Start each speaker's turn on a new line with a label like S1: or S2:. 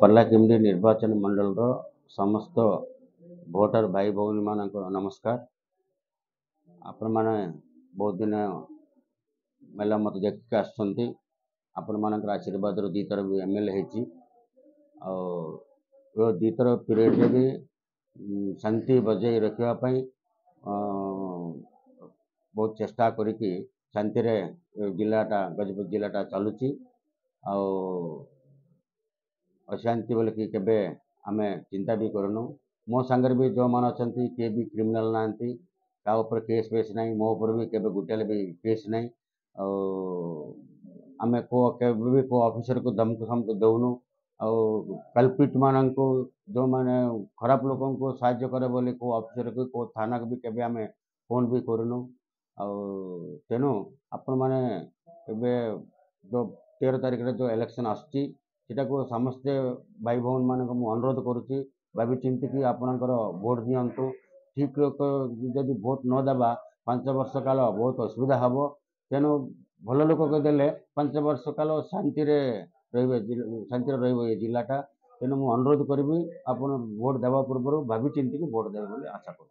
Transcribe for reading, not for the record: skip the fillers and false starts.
S1: पल्लाकेमुंडी निर्वाचन मंडल समस्त भोटर भाई भौणी मान नमस्कार। आपण मैंने बहुत दिन मेला मत देखिक आपण मान आशीर्वाद दी थर भी एमएलए दी थर पीरियड भी शांति बजाय रखापी बहुत चेष्टा करी शांति जिलाटा गजपति जिलाटा चलुची। अशांति बोले कि केबे आमे चिंता भी करनु। मो सांगर भी जो मान अच्छा किए भी क्रिमिनाल नांती का ऊपर केस बेस नहीं, मो ऊपर भी केबे गुटेले भी केस नहीं। आमे को केबे भी को ऑफिसर को धमक हमको दउनु। कल्पिट मान को जो माने खराब लोगों को साहाय्य करे बोले को ऑफिसर को थाना को भी केबे आमे फोन भी करनु। तेणु आपण माने केबे जो 13 तारिख रे जो इलेक्शन आसची सेटा को समस्ते भाई भौन मान को अनुरोध करुच्ची भावी चिंती कि आपणकर भोट दिंतु। ठीक जदि भोट न देवा 5 वर्ष काल बहुत असुविधा हम। तेणु भल लोक को देले 5 वर्ष काल शांति रही जिलाटा। तेणु मुझे अनुरोध करी आप भोट देवा पूर्व भावी चिंती कि भोट देवे आशा कर।